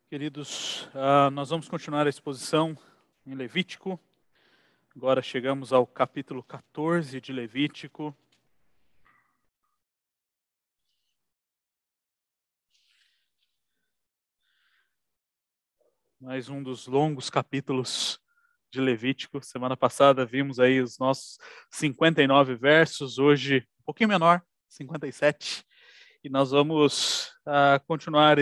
Queridos, nós vamos continuar a exposição em Levítico. Agora chegamos ao capítulo 14 de Levítico. Mais um dos longos capítulos de Levítico. Semana passada vimos aí os nossos 59 versos, hoje um pouquinho menor, 57. E nós vamos continuar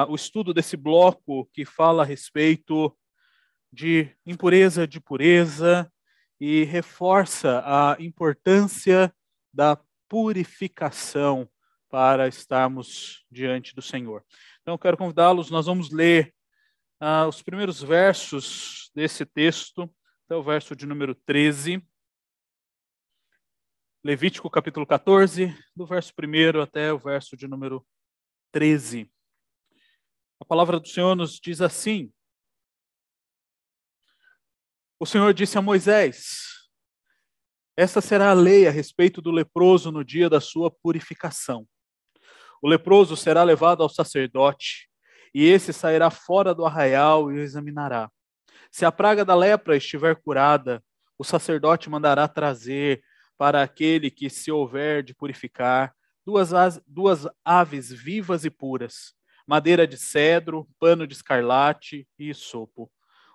o estudo desse bloco que fala a respeito de impureza, de pureza, e reforça a importância da purificação para estarmos diante do Senhor. Então, eu quero convidá-los, nós vamos ler os primeiros versos desse texto, até o verso de número 13. Levítico capítulo 14, do verso 1 até o verso de número 13. A palavra do Senhor nos diz assim: o Senhor disse a Moisés: esta será a lei a respeito do leproso no dia da sua purificação. O leproso será levado ao sacerdote, e esse sairá fora do arraial e o examinará. Se a praga da lepra estiver curada, o sacerdote mandará trazer para aquele que se houver de purificar duas aves vivas e puras, madeira de cedro, pano de escarlate e isopo.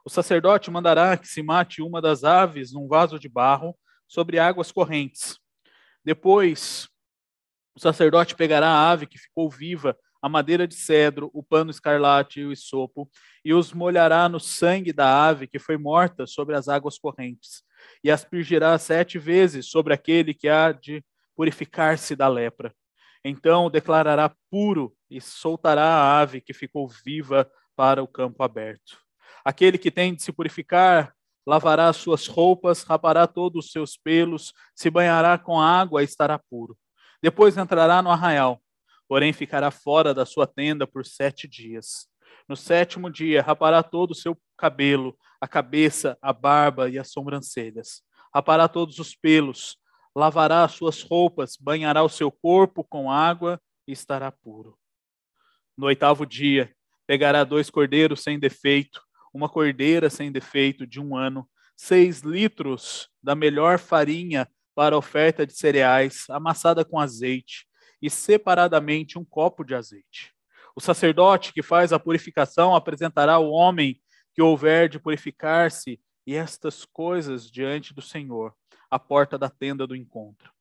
O sacerdote mandará que se mate uma das aves num vaso de barro sobre águas correntes. Depois, o sacerdote pegará a ave que ficou viva, a madeira de cedro, o pano escarlate e o isopo, e os molhará no sangue da ave que foi morta sobre as águas correntes, e aspergirá 7 vezes sobre aquele que há de purificar-se da lepra. Então o declarará puro e soltará a ave que ficou viva para o campo aberto. Aquele que tem de se purificar lavará as suas roupas, rapará todos os seus pelos, se banhará com água e estará puro. Depois entrará no arraial, porém ficará fora da sua tenda por 7 dias. No 7º dia, rapará todo o seu cabelo, a cabeça, a barba e as sobrancelhas. Rapará todos os pelos, lavará as suas roupas, banhará o seu corpo com água e estará puro. No 8º dia, pegará 2 cordeiros sem defeito, uma cordeira sem defeito de 1 ano, 6 litros da melhor farinha para oferta de cereais, amassada com azeite, e separadamente 1 copo de azeite. O sacerdote que faz a purificação apresentará o homem que houver de purificar-se e estas coisas diante do Senhor, à porta da tenda do encontro.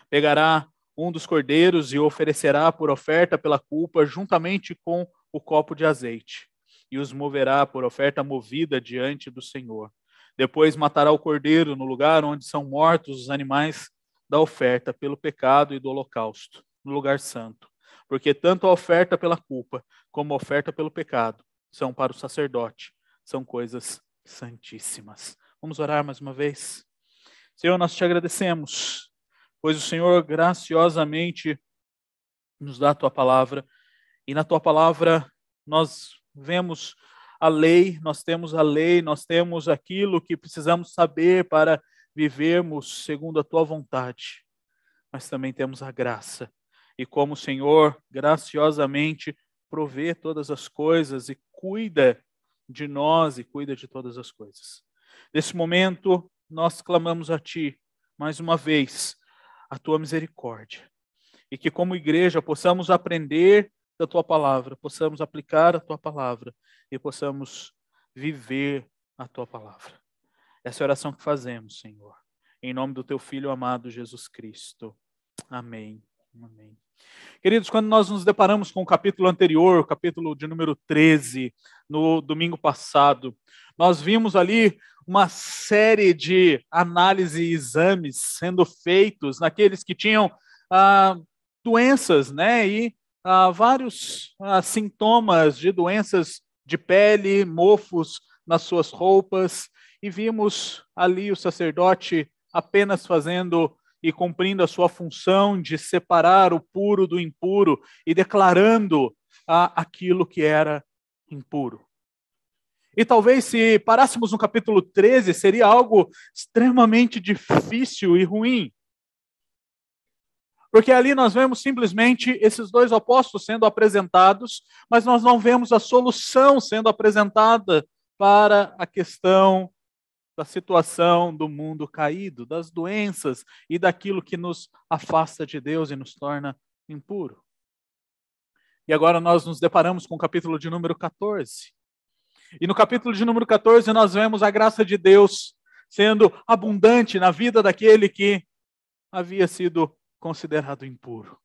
Pegará um dos cordeiros e o oferecerá por oferta pela culpa, juntamente com o copo de azeite, e os moverá por oferta movida diante do Senhor. Depois matará o cordeiro no lugar onde são mortos os animais da oferta pelo pecado e do holocausto, no lugar santo. Porque tanto a oferta pela culpa como a oferta pelo pecado são para o sacerdote, são coisas santíssimas. Vamos orar mais uma vez? Senhor, nós te agradecemos, pois o Senhor graciosamente nos dá a tua palavra, e na tua palavra nós vemos a lei, nós temos a lei, nós temos aquilo que precisamos saber para vivermos segundo a tua vontade, mas também temos a graça. E como o Senhor graciosamente provê todas as coisas e cuida de nós e cuida de todas as coisas. Nesse momento, nós clamamos a Ti, mais uma vez, a Tua misericórdia. E que como igreja possamos aprender da Tua palavra, possamos aplicar a Tua palavra e possamos viver a Tua palavra. Essa é a oração que fazemos, Senhor. Em nome do Teu Filho amado Jesus Cristo. Amém. Amém. Queridos, quando nós nos deparamos com o capítulo anterior, o capítulo de número 13, no domingo passado, nós vimos ali uma série de análises e exames sendo feitos naqueles que tinham doenças, né? E vários sintomas de doenças de pele, mofos nas suas roupas, e vimos ali o sacerdote apenas fazendo e cumprindo a sua função de separar o puro do impuro e declarando aquilo que era impuro. E talvez se parássemos no capítulo 13, seria algo extremamente difícil e ruim. Porque ali nós vemos simplesmente esses dois opostos sendo apresentados, mas nós não vemos a solução sendo apresentada para a questão da situação do mundo caído, das doenças e daquilo que nos afasta de Deus e nos torna impuro. E agora nós nos deparamos com o capítulo de número 14. E no capítulo de número 14 nós vemos a graça de Deus sendo abundante na vida daquele que havia sido considerado impuro.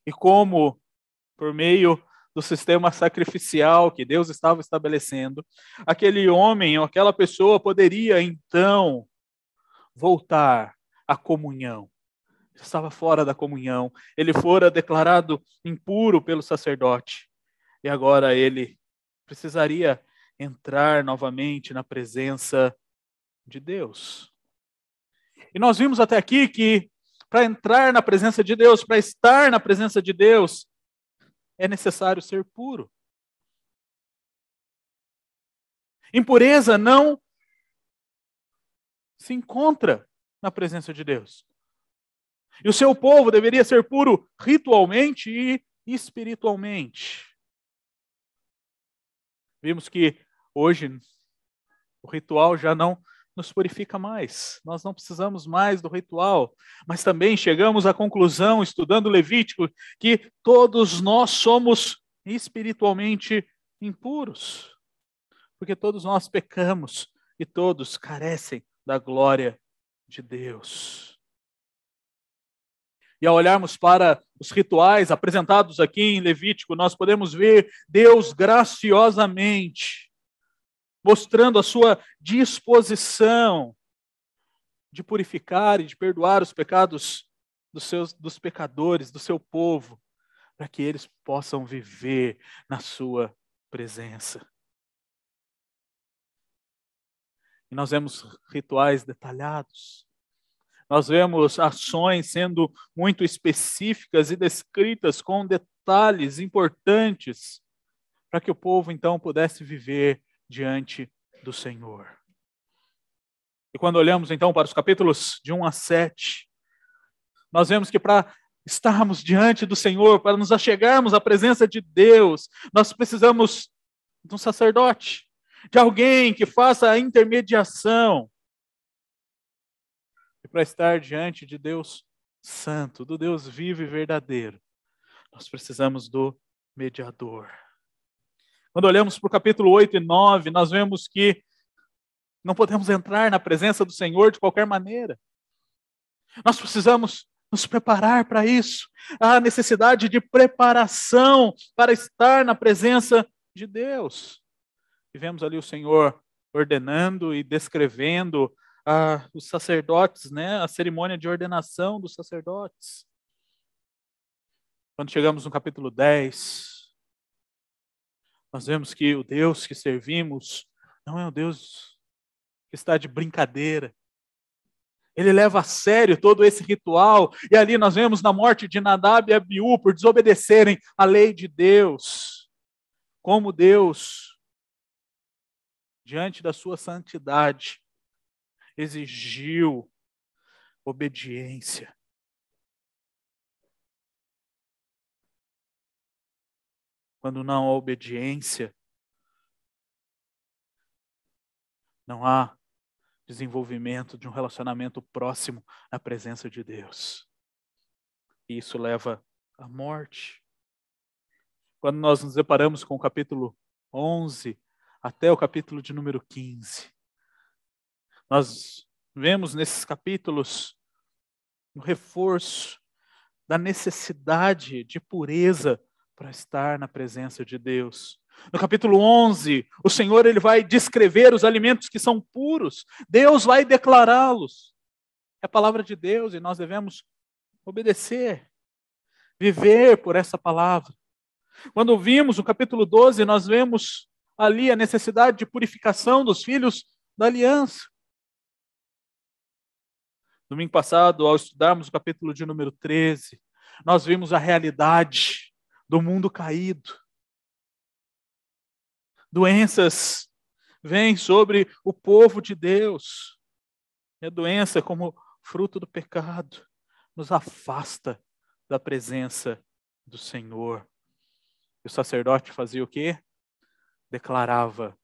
E como, por meio do sistema sacrificial que Deus estava estabelecendo, aquele homem ou aquela pessoa poderia então voltar à comunhão. Estava fora da comunhão, ele fora declarado impuro pelo sacerdote, e agora ele precisaria entrar novamente na presença de Deus. E nós vimos até aqui que para entrar na presença de Deus, para estar na presença de Deus, é necessário ser puro. Impureza não se encontra na presença de Deus. E o seu povo deveria ser puro ritualmente e espiritualmente. Vimos que hoje o ritual já não nos purifica mais. Nós não precisamos mais do ritual. Mas também chegamos à conclusão, estudando Levítico, que todos nós somos espiritualmente impuros. Porque todos nós pecamos e todos carecem da glória de Deus. E ao olharmos para os rituais apresentados aqui em Levítico, nós podemos ver Deus graciosamente mostrando a sua disposição de purificar e de perdoar os pecados dos pecadores, do seu povo, para que eles possam viver na sua presença. E nós vemos rituais detalhados. Nós vemos ações sendo muito específicas e descritas com detalhes importantes para que o povo então pudesse viver diante do Senhor. E quando olhamos então para os capítulos de 1 a 7, nós vemos que para estarmos diante do Senhor, para nos achegarmos à presença de Deus, nós precisamos de um sacerdote, de alguém que faça a intermediação. E para estar diante de Deus Santo, do Deus vivo e verdadeiro, nós precisamos do mediador. Quando olhamos para o capítulo 8 e 9, nós vemos que não podemos entrar na presença do Senhor de qualquer maneira. Nós precisamos nos preparar para isso. Há necessidade de preparação para estar na presença de Deus. E vemos ali o Senhor ordenando e descrevendo os sacerdotes, né? A cerimônia de ordenação dos sacerdotes. Quando chegamos no capítulo 10, nós vemos que o Deus que servimos não é um Deus que está de brincadeira. Ele leva a sério todo esse ritual. E ali nós vemos na morte de Nadab e Abiú por desobedecerem a lei de Deus. Como Deus, diante da sua santidade, exigiu obediência. Quando não há obediência, não há desenvolvimento de um relacionamento próximo na presença de Deus. E isso leva à morte. Quando nós nos deparamos com o capítulo 11 até o capítulo de número 15, nós vemos nesses capítulos um reforço da necessidade de pureza para estar na presença de Deus. No capítulo 11, o Senhor ele vai descrever os alimentos que são puros. Deus vai declará-los. É a palavra de Deus e nós devemos obedecer, viver por essa palavra. Quando vimos no capítulo 12, nós vemos ali a necessidade de purificação dos filhos da aliança. Domingo passado, ao estudarmos o capítulo de número 13, nós vimos a realidade do mundo caído. Doenças vêm sobre o povo de Deus. E a doença como fruto do pecado. nos afasta da presença do Senhor. E o sacerdote fazia o quê? Declarava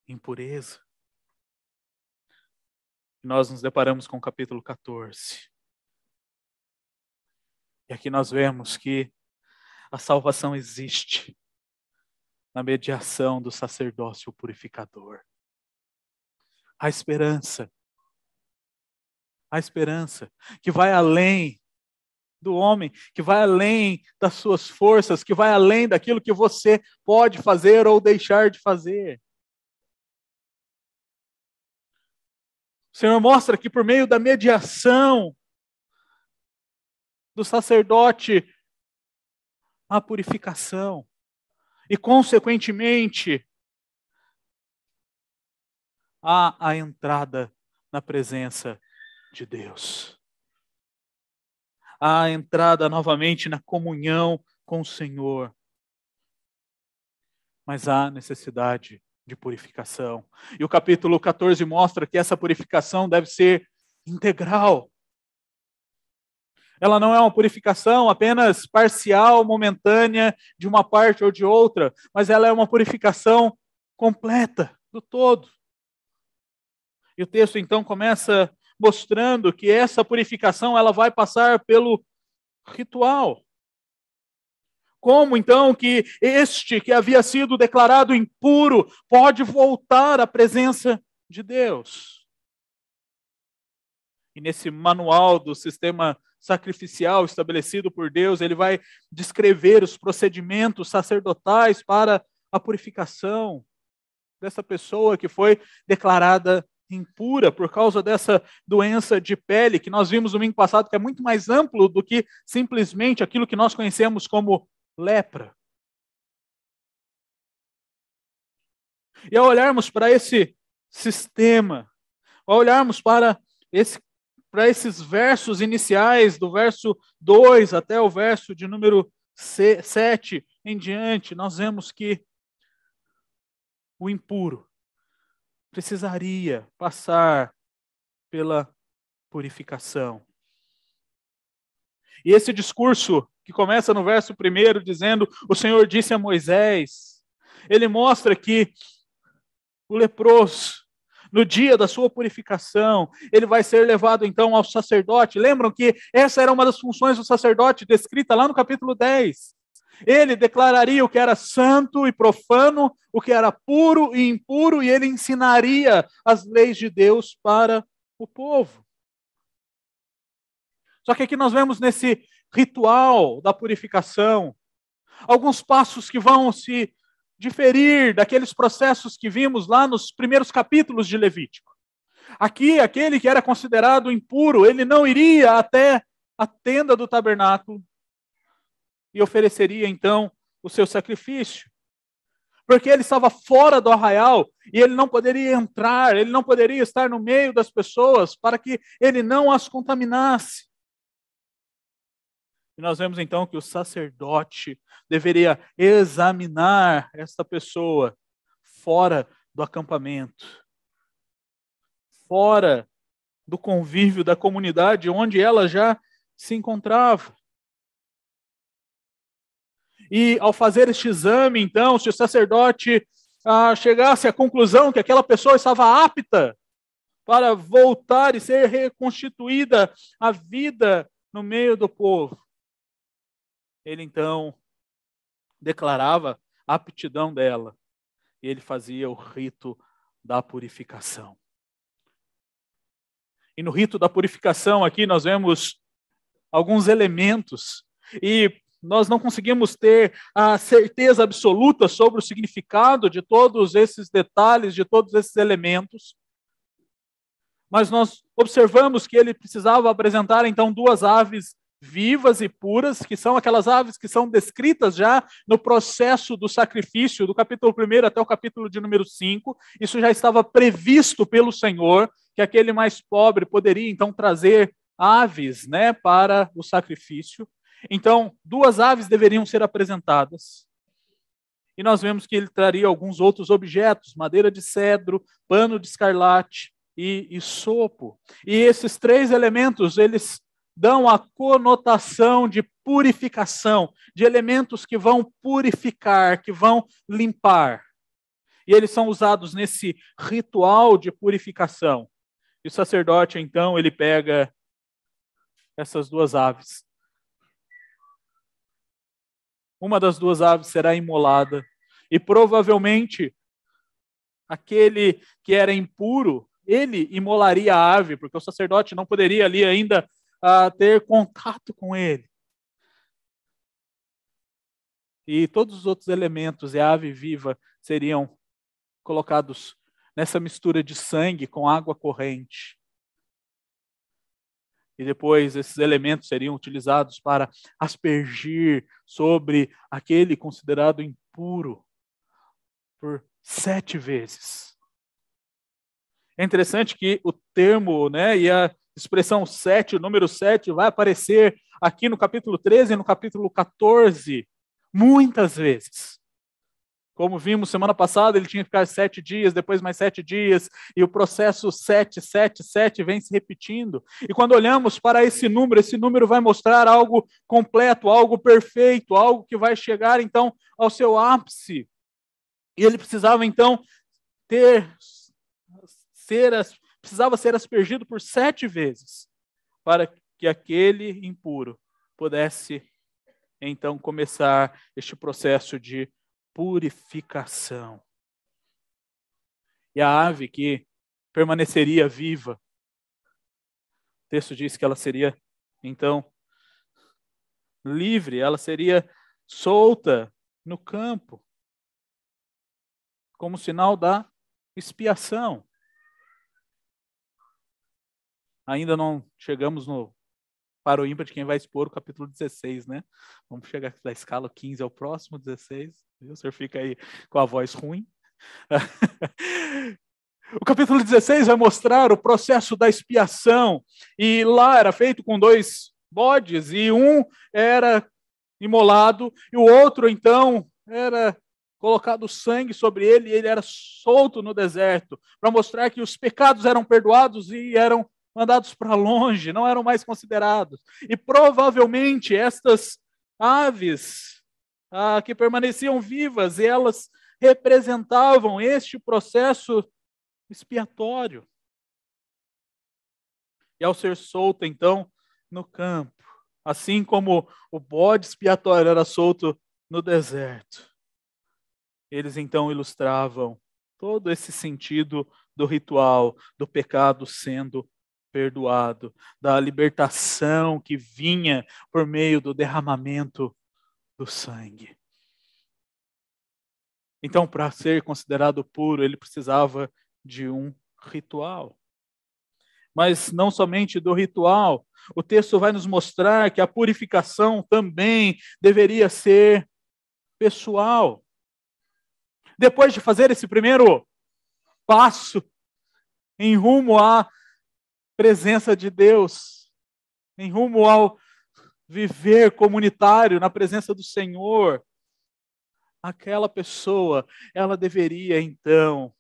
impureza. E nós nos deparamos com o capítulo 14. E aqui nós vemos que a salvação existe na mediação do sacerdócio purificador. A esperança que vai além do homem, que vai além das suas forças, que vai além daquilo que você pode fazer ou deixar de fazer. O Senhor mostra que por meio da mediação do sacerdote, a purificação e, consequentemente, há a entrada na presença de Deus. Há a entrada novamente na comunhão com o Senhor. Mas há necessidade de purificação. E o capítulo 14 mostra que essa purificação deve ser integral. Ela não é uma purificação apenas parcial, momentânea, de uma parte ou de outra, mas ela é uma purificação completa, do todo. E o texto então começa mostrando que essa purificação ela vai passar pelo ritual. Como então que este que havia sido declarado impuro pode voltar à presença de Deus? E nesse manual do sistema sacrificial estabelecido por Deus, ele vai descrever os procedimentos sacerdotais para a purificação dessa pessoa que foi declarada impura por causa dessa doença de pele, que nós vimos no domingo passado, que é muito mais amplo do que simplesmente aquilo que nós conhecemos como lepra. E ao olharmos para esse sistema, ao olharmos para esses versos iniciais, do verso 2 até o verso de número 7 em diante, nós vemos que o impuro precisaria passar pela purificação. E esse discurso, que começa no verso 1, dizendo, o Senhor disse a Moisés, ele mostra que o leproso, no dia da sua purificação, ele vai ser levado então ao sacerdote. Lembram que essa era uma das funções do sacerdote, descrita lá no capítulo 10. Ele declararia o que era santo e profano, o que era puro e impuro, e ele ensinaria as leis de Deus para o povo. Só que aqui nós vemos nesse ritual da purificação alguns passos que vão se diferir daqueles processos que vimos lá nos primeiros capítulos de Levítico. Aqui, aquele que era considerado impuro, ele não iria até a tenda do tabernáculo e ofereceria então o seu sacrifício. Porque ele estava fora do arraial e ele não poderia entrar, ele não poderia estar no meio das pessoas para que ele não as contaminasse. E nós vemos então que o sacerdote deveria examinar esta pessoa fora do acampamento, fora do convívio da comunidade onde ela já se encontrava. E ao fazer este exame, então, se o sacerdote chegasse à conclusão que aquela pessoa estava apta para voltar e ser reconstituída a vida no meio do povo, ele então declarava a aptidão dela e ele fazia o rito da purificação. E no rito da purificação aqui nós vemos alguns elementos e nós não conseguimos ter a certeza absoluta sobre o significado de todos esses detalhes, de todos esses elementos, mas nós observamos que ele precisava apresentar então 2 aves vivas e puras, que são aquelas aves que são descritas já no processo do sacrifício, do capítulo 1 até o capítulo de número 5. Isso já estava previsto pelo Senhor, que aquele mais pobre poderia então trazer aves, para o sacrifício. Então, 2 aves deveriam ser apresentadas. E nós vemos que ele traria alguns outros objetos, madeira de cedro, pano de escarlate e sopo. E esses 3 elementos, eles dão a conotação de purificação, de elementos que vão purificar, que vão limpar. E eles são usados nesse ritual de purificação. E o sacerdote, então, ele pega essas duas aves. Uma das duas aves será imolada. E provavelmente, aquele que era impuro, ele imolaria a ave, porque o sacerdote não poderia ali ainda ter contato com ele. E todos os outros elementos e a ave viva seriam colocados nessa mistura de sangue com água corrente. E depois esses elementos seriam utilizados para aspergir sobre aquele considerado impuro por 7 vezes. É interessante que o termo, e a expressão 7, o número 7, vai aparecer aqui no capítulo 13 e no capítulo 14, muitas vezes. Como vimos semana passada, ele tinha que ficar 7 dias, depois mais 7 dias, e o processo 7, 7, 7 vem se repetindo. E quando olhamos para esse número vai mostrar algo completo, algo perfeito, algo que vai chegar, então, ao seu ápice. E ele precisava, então, precisava ser aspergido por 7 vezes, para que aquele impuro pudesse, então, começar este processo de purificação. E a ave que permaneceria viva, o texto diz que ela seria, então, livre, ela seria solta no campo, como sinal da expiação. Ainda não chegamos para o ímpar de quem vai expor o capítulo 16, né? Vamos chegar da escala 15 ao próximo, 16. O senhor fica aí com a voz ruim. O capítulo 16 vai mostrar o processo da expiação. E lá era feito com 2 bodes, e um era imolado, e o outro, então, era colocado sangue sobre ele, e ele era solto no deserto, para mostrar que os pecados eram perdoados e eram mandados para longe, não eram mais considerados. E provavelmente estas aves que permaneciam vivas, elas representavam este processo expiatório. E ao ser solto, então, no campo, assim como o bode expiatório era solto no deserto, eles então ilustravam todo esse sentido do ritual, do pecado sendo perdoado, da libertação que vinha por meio do derramamento do sangue. Então, para ser considerado puro, ele precisava de um ritual. Mas não somente do ritual, o texto vai nos mostrar que a purificação também deveria ser pessoal. Depois de fazer esse primeiro passo em rumo à presença de Deus, em rumo ao viver comunitário na presença do Senhor, aquela pessoa, ela deveria então,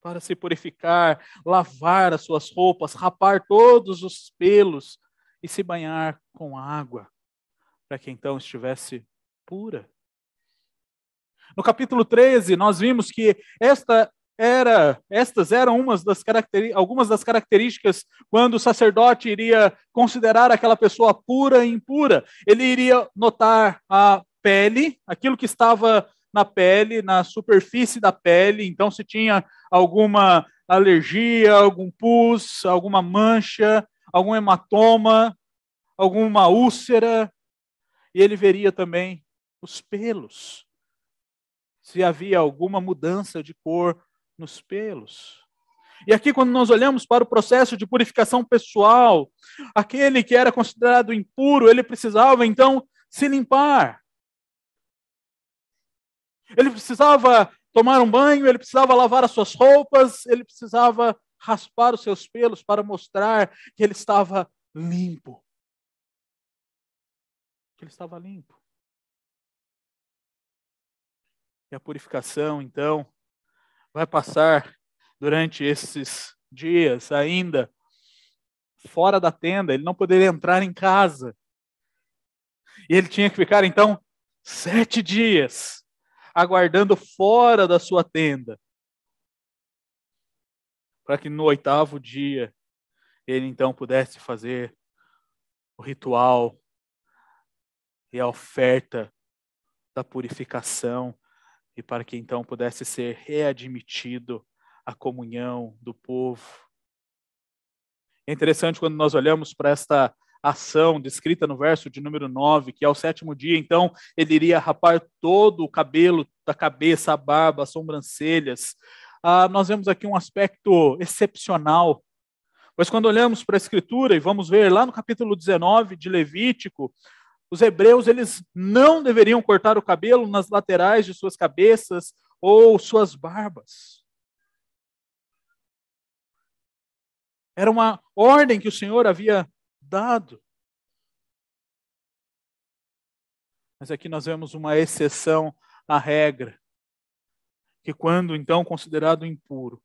para se purificar, lavar as suas roupas, rapar todos os pelos e se banhar com água, para que então estivesse pura. No capítulo 13, nós vimos que estas eram algumas das características quando o sacerdote iria considerar aquela pessoa pura e impura. Ele iria notar a pele, aquilo que estava na pele, na superfície da pele, então se tinha alguma alergia, algum pus, alguma mancha, algum hematoma, alguma úlcera, e ele veria também os pelos, se havia alguma mudança de cor nos pelos. E aqui, quando nós olhamos para o processo de purificação pessoal, aquele que era considerado impuro, ele precisava então se limpar. Ele precisava tomar um banho, ele precisava lavar as suas roupas, ele precisava raspar os seus pelos para mostrar que ele estava limpo. Que ele estava limpo. E a purificação, então, vai passar durante esses dias ainda fora da tenda, ele não poderia entrar em casa. E ele tinha que ficar, então, 7 dias aguardando fora da sua tenda, para que no 8º dia ele então pudesse fazer o ritual e a oferta da purificação, e para que então pudesse ser readmitido a comunhão do povo. É interessante quando nós olhamos para esta ação descrita no verso de número 9, que ao 7º dia, então, ele iria rapar todo o cabelo da cabeça, a barba, as sobrancelhas. Nós vemos aqui um aspecto excepcional, pois quando olhamos para a Escritura, e vamos ver lá no capítulo 19 de Levítico, os hebreus, eles não deveriam cortar o cabelo nas laterais de suas cabeças ou suas barbas. Era uma ordem que o Senhor havia dado. Mas aqui nós vemos uma exceção à regra, que quando então considerado impuro,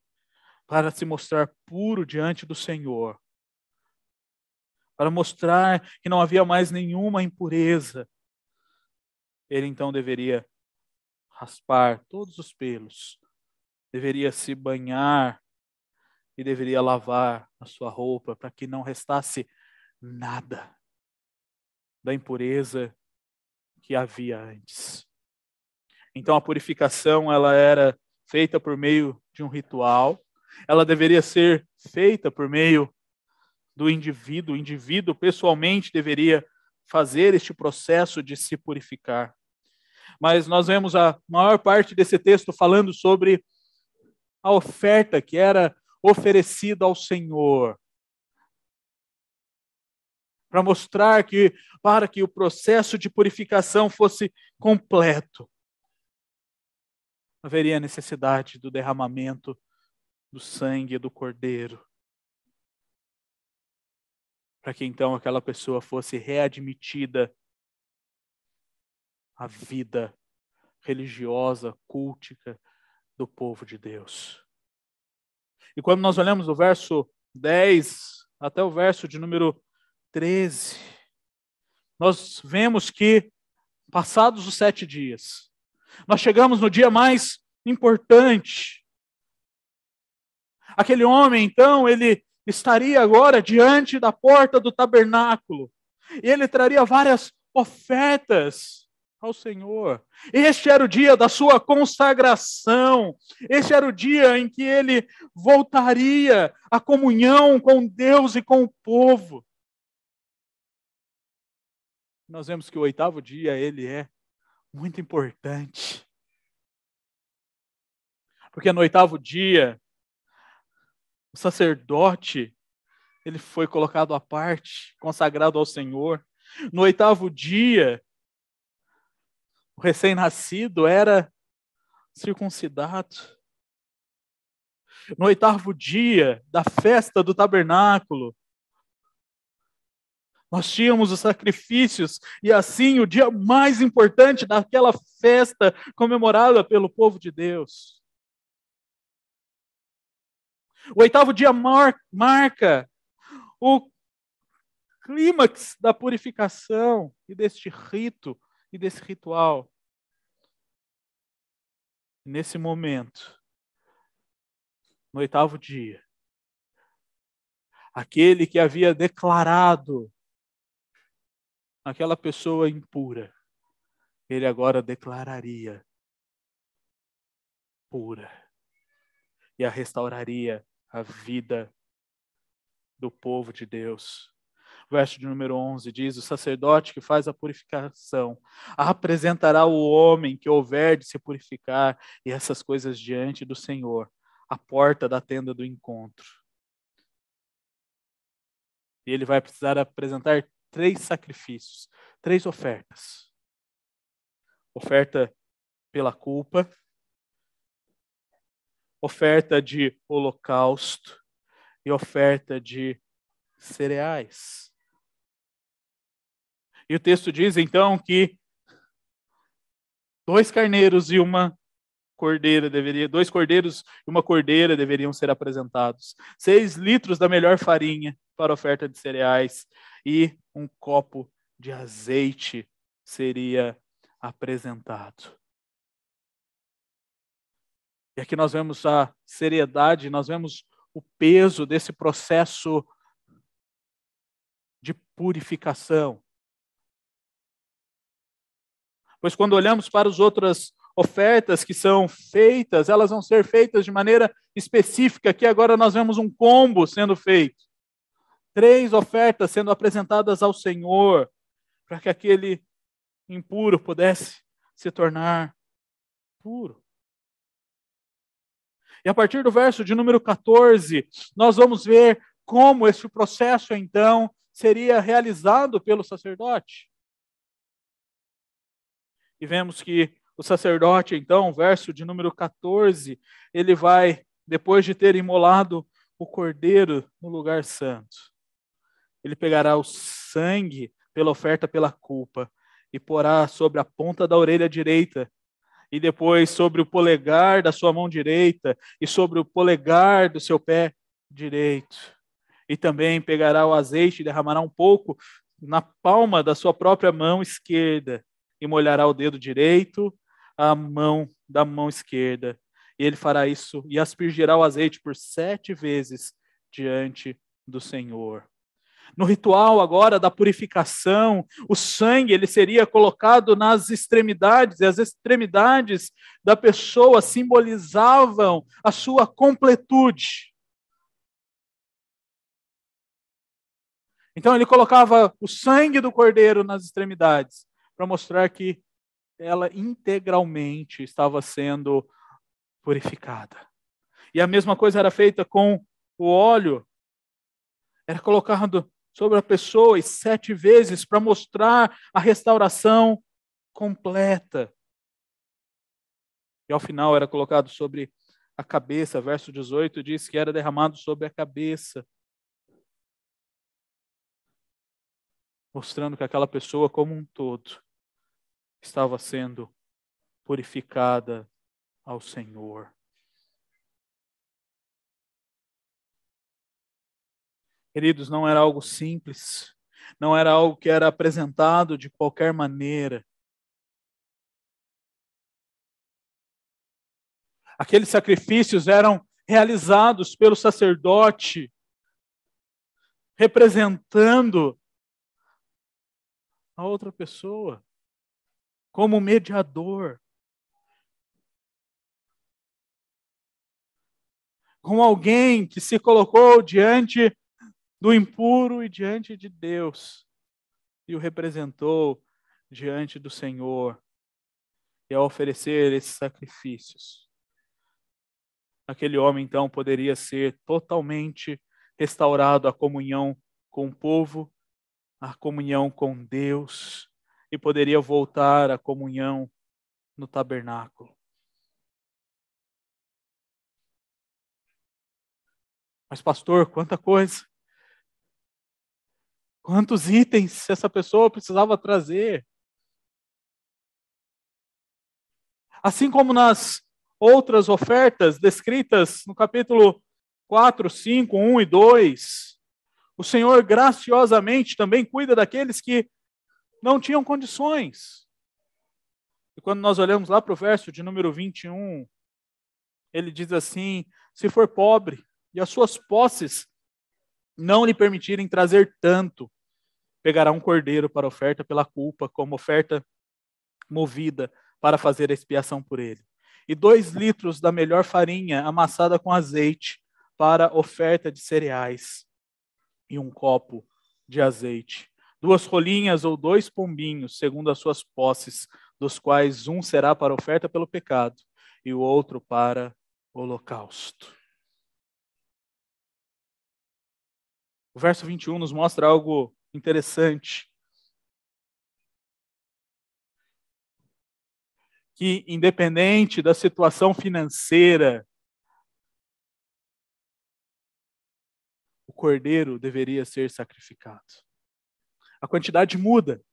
para se mostrar puro diante do Senhor, para mostrar que não havia mais nenhuma impureza, ele então deveria raspar todos os pelos, deveria se banhar e deveria lavar a sua roupa para que não restasse nada da impureza que havia antes. Então a purificação, ela era feita por meio de um ritual, ela deveria ser feita por meio do indivíduo. O indivíduo pessoalmente deveria fazer este processo de se purificar. Mas nós vemos a maior parte desse texto falando sobre a oferta que era oferecida ao Senhor, para mostrar que, para que o processo de purificação fosse completo, haveria necessidade do derramamento do sangue do Cordeiro, para que então aquela pessoa fosse readmitida à vida religiosa, cultica do povo de Deus. E quando nós olhamos do verso 10 até o verso de número 13, nós vemos que, passados os 7 dias, nós chegamos no dia mais importante. Aquele homem, então, ele estaria agora diante da porta do tabernáculo, e ele traria várias ofertas ao Senhor. Este era o dia da sua consagração. Este era o dia em que ele voltaria à comunhão com Deus e com o povo. Nós vemos que o 8º dia, ele é muito importante. Porque no 8º dia, o sacerdote, ele foi colocado à parte, consagrado ao Senhor. No 8º dia, o recém-nascido era circuncidado. No 8º dia da festa do tabernáculo, nós tínhamos os sacrifícios, e assim o dia mais importante daquela festa comemorada pelo povo de Deus. O 8º dia marca o clímax da purificação e deste rito e desse ritual. Nesse momento, no 8º dia, aquele que havia declarado aquela pessoa impura, ele agora declararia pura e a restauraria a vida do povo de Deus. O verso de número 11 diz: o sacerdote que faz a purificação apresentará o homem que houver de se purificar e essas coisas diante do Senhor, à porta da tenda do encontro. E ele vai precisar apresentar 3 sacrifícios, 3 ofertas. Oferta pela culpa, oferta de holocausto e oferta de cereais. E o texto diz então que 2 carneiros e uma cordeira 2 cordeiros e uma cordeira deveriam ser apresentados. 6 litros da melhor farinha para a oferta de cereais e um copo de azeite seria apresentado. E aqui nós vemos a seriedade, nós vemos o peso desse processo de purificação. Pois quando olhamos para as outras ofertas que são feitas, elas vão ser feitas de maneira específica. Aqui agora nós vemos um combo sendo feito. 3 ofertas sendo apresentadas ao Senhor, para que aquele impuro pudesse se tornar puro. E a partir do verso de número 14, nós vamos ver como esse processo, então, seria realizado pelo sacerdote. E vemos que o sacerdote, então, verso de número 14, ele vai, depois de ter imolado o cordeiro no lugar santo, ele pegará o sangue pela oferta pela culpa e porá sobre a ponta da orelha direita, e depois sobre o polegar da sua mão direita e sobre o polegar do seu pé direito. E também pegará o azeite e derramará um pouco na palma da sua própria mão esquerda e molhará o dedo direito, a mão da mão esquerda. E ele fará isso e aspergirá o azeite por 7 vezes diante do Senhor. No ritual agora da purificação, o sangue ele seria colocado nas extremidades, e as extremidades da pessoa simbolizavam a sua completude. Então ele colocava o sangue do cordeiro nas extremidades, para mostrar que ela integralmente estava sendo purificada. E a mesma coisa era feita com o óleo, era colocado sobre a pessoa 7 vezes para mostrar a restauração completa. E ao final era colocado sobre a cabeça, verso 18 diz que era derramado sobre a cabeça, mostrando que aquela pessoa como um todo estava sendo purificada ao Senhor. Queridos, não era algo simples, não era algo que era apresentado de qualquer maneira. Aqueles sacrifícios eram realizados pelo sacerdote, representando a outra pessoa, como mediador, como alguém que se colocou diante do impuro e diante de Deus, e o representou diante do Senhor, e ao oferecer esses sacrifícios, aquele homem então poderia ser totalmente restaurado à comunhão com o povo, à comunhão com Deus, e poderia voltar à comunhão no tabernáculo. Mas pastor, quanta coisa! Quantos itens essa pessoa precisava trazer? Assim como nas outras ofertas descritas no capítulo 4, 5, 1 e 2, o Senhor graciosamente também cuida daqueles que não tinham condições. E quando nós olhamos lá para o verso de número 21, ele diz assim: se for pobre e as suas posses não lhe permitirem trazer tanto, pegará um cordeiro para oferta pela culpa, como oferta movida para fazer a expiação por ele. E 2 litros da melhor farinha amassada com azeite para oferta de cereais. E um copo de azeite. 2 rolinhas ou 2 pombinhos, segundo as suas posses, dos quais um será para oferta pelo pecado e o outro para holocausto. O verso 21 nos mostra algo interessante. Que independente da situação financeira, o cordeiro deveria ser sacrificado. A quantidade muda.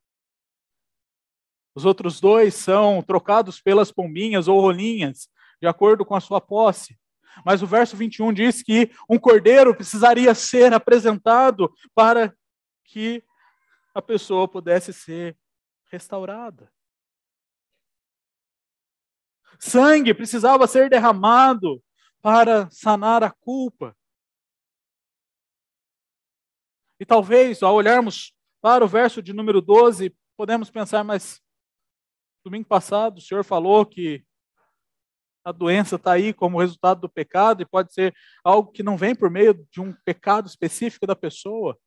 Os outros 2 são trocados pelas pombinhas ou rolinhas, de acordo com a sua posse. Mas o verso 21 diz que um cordeiro precisaria ser apresentado para que a pessoa pudesse ser restaurada. Sangue precisava ser derramado para sanar a culpa. E talvez, ao olharmos para o verso de número 12, podemos pensar, mas domingo passado o Senhor falou que a doença está aí como resultado do pecado e pode ser algo que não vem por meio de um pecado específico da pessoa.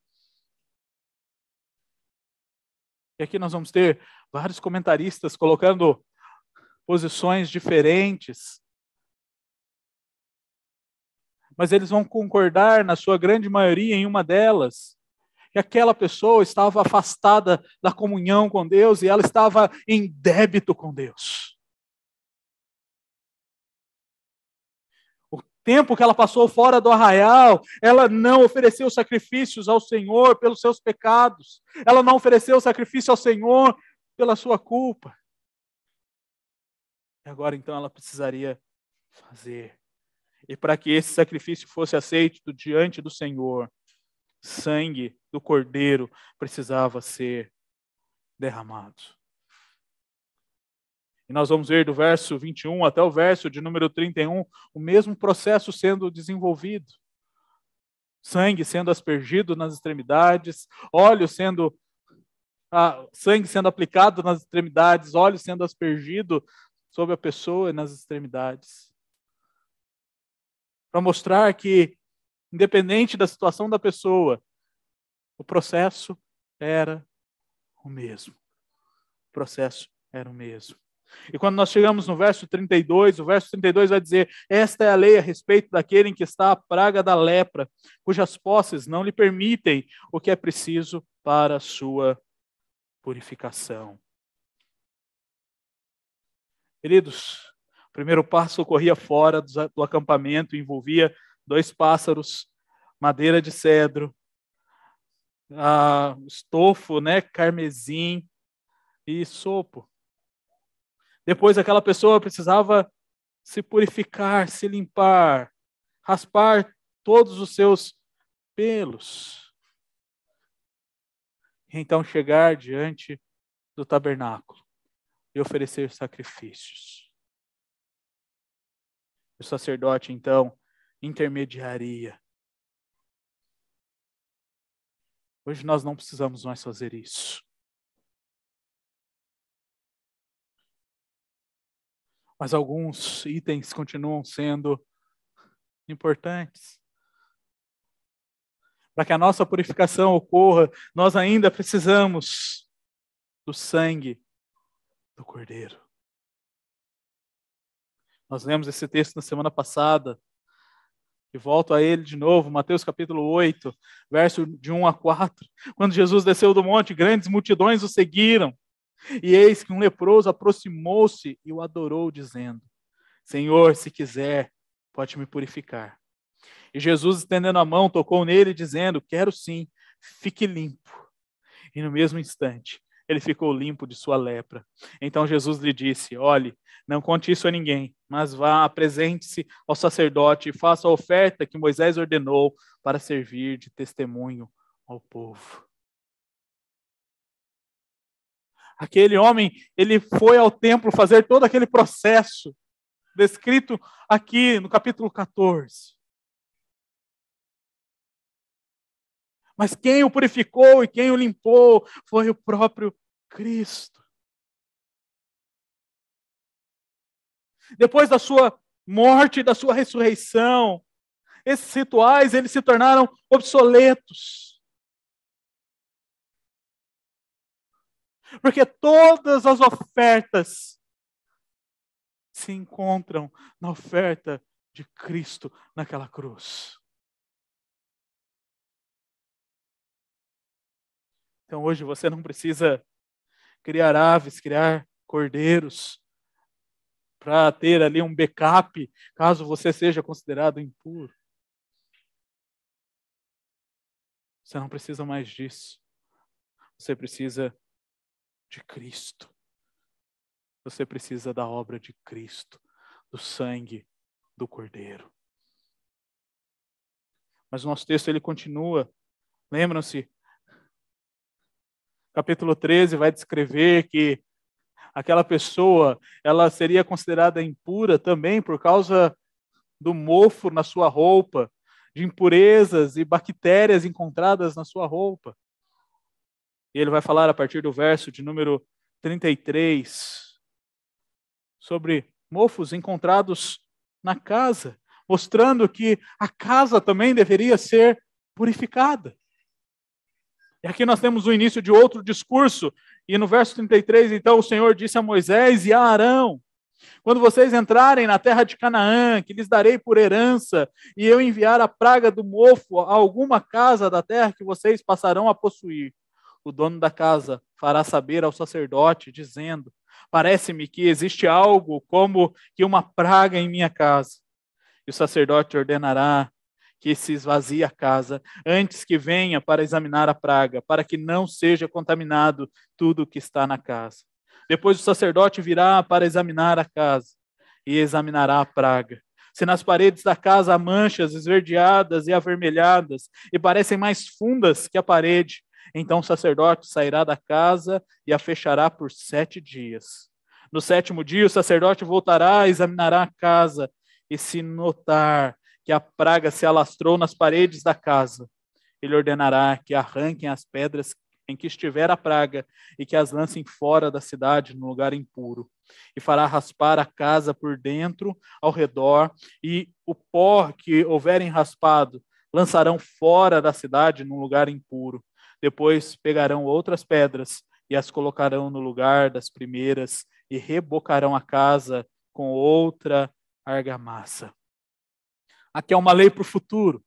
E aqui nós vamos ter vários comentaristas colocando posições diferentes, mas eles vão concordar, na sua grande maioria, em uma delas, que aquela pessoa estava afastada da comunhão com Deus e ela estava em débito com Deus. O tempo que ela passou fora do arraial, ela não ofereceu sacrifícios ao Senhor pelos seus pecados, ela não ofereceu sacrifício ao Senhor pela sua culpa. E agora então ela precisaria fazer. E para que esse sacrifício fosse aceito diante do Senhor, sangue do cordeiro precisava ser derramado. E nós vamos ver do verso 21 até o verso de número 31, o mesmo processo sendo desenvolvido. Sangue sendo aspergido nas extremidades, sangue sendo aplicado nas extremidades, óleo sendo aspergido sobre a pessoa e nas extremidades. Para mostrar que, independente da situação da pessoa, o processo era o mesmo. O processo era o mesmo. E quando nós chegamos no verso 32, o verso 32 vai dizer: esta é a lei a respeito daquele em que está a praga da lepra, cujas posses não lhe permitem o que é preciso para a sua purificação. Queridos, o primeiro passo ocorria fora do acampamento, envolvia 2 pássaros, madeira de cedro, estofo, carmesim e sopo. Depois aquela pessoa precisava se purificar, se limpar, raspar todos os seus pelos. E então chegar diante do tabernáculo e oferecer sacrifícios. O sacerdote então intermediaria. Hoje nós não precisamos mais fazer isso. Mas alguns itens continuam sendo importantes. Para que a nossa purificação ocorra, nós ainda precisamos do sangue do Cordeiro. Nós lemos esse texto na semana passada, e volto a ele de novo, Mateus capítulo 8, verso de 1 a 4. Quando Jesus desceu do monte, grandes multidões o seguiram. E eis que um leproso aproximou-se e o adorou, dizendo: Senhor, se quiser, pode me purificar. E Jesus, estendendo a mão, tocou nele, dizendo: quero sim, fique limpo. E no mesmo instante, ele ficou limpo de sua lepra. Então Jesus lhe disse: olhe, não conte isso a ninguém, mas vá, apresente-se ao sacerdote e faça a oferta que Moisés ordenou para servir de testemunho ao povo. Aquele homem, ele foi ao templo fazer todo aquele processo descrito aqui no capítulo 14. Mas quem o purificou e quem o limpou foi o próprio Cristo. Depois da sua morte e da sua ressurreição, esses rituais eles se tornaram obsoletos. Porque todas as ofertas se encontram na oferta de Cristo naquela cruz. Então hoje você não precisa criar aves, criar cordeiros, para ter ali um backup, caso você seja considerado impuro. Você não precisa mais disso. Você precisa de Cristo. Você precisa da obra de Cristo, do sangue do Cordeiro. Mas o nosso texto ele continua. Lembram-se? Capítulo 13 vai descrever que aquela pessoa, ela seria considerada impura também por causa do mofo na sua roupa, de impurezas e bactérias encontradas na sua roupa. E ele vai falar a partir do verso de número 33 sobre mofos encontrados na casa, mostrando que a casa também deveria ser purificada. E aqui nós temos o início de outro discurso, e no verso 33, então, o Senhor disse a Moisés e a Arão: quando vocês entrarem na terra de Canaã, que lhes darei por herança, e eu enviar a praga do mofo a alguma casa da terra que vocês passarão a possuir, o dono da casa fará saber ao sacerdote, dizendo: parece-me que existe algo como que uma praga em minha casa. E o sacerdote ordenará que se esvazie a casa, antes que venha para examinar a praga, para que não seja contaminado tudo o que está na casa. Depois o sacerdote virá para examinar a casa e examinará a praga. Se nas paredes da casa há manchas esverdeadas e avermelhadas e parecem mais fundas que a parede, então o sacerdote sairá da casa e a fechará por 7 dias. No 7º dia o sacerdote voltará e examinará a casa, e se notar que a praga se alastrou nas paredes da casa, ele ordenará que arranquem as pedras em que estiver a praga e que as lancem fora da cidade, no lugar impuro. E fará raspar a casa por dentro, ao redor, e o pó que houverem raspado lançarão fora da cidade, num lugar impuro. Depois pegarão outras pedras e as colocarão no lugar das primeiras e rebocarão a casa com outra argamassa. Aqui é uma lei para o futuro.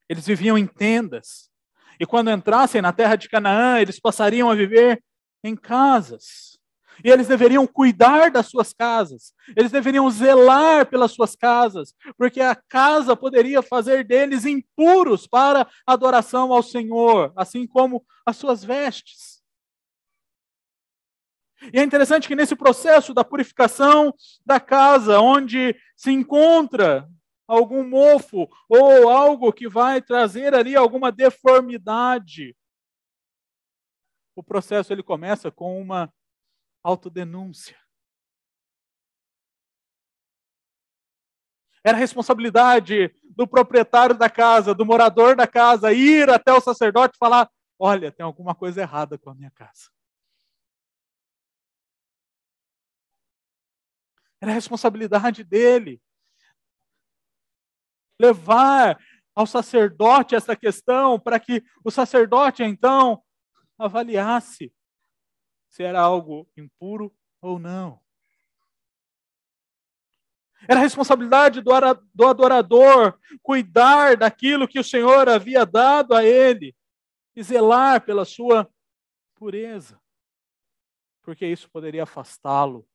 Eles viviam em tendas. E quando entrassem na terra de Canaã, eles passariam a viver em casas. E eles deveriam cuidar das suas casas. Eles deveriam zelar pelas suas casas, porque a casa poderia fazer deles impuros para adoração ao Senhor, assim como as suas vestes. E é interessante que nesse processo da purificação da casa, onde se encontra algum mofo ou algo que vai trazer ali alguma deformidade, o processo ele começa com uma autodenúncia. Era responsabilidade do proprietário da casa, do morador da casa, ir até o sacerdote e falar: olha, tem alguma coisa errada com a minha casa. Era responsabilidade dele levar ao sacerdote essa questão, para que o sacerdote, então, avaliasse se era algo impuro ou não. Era responsabilidade do adorador cuidar daquilo que o Senhor havia dado a ele e zelar pela sua pureza, porque isso poderia afastá-lo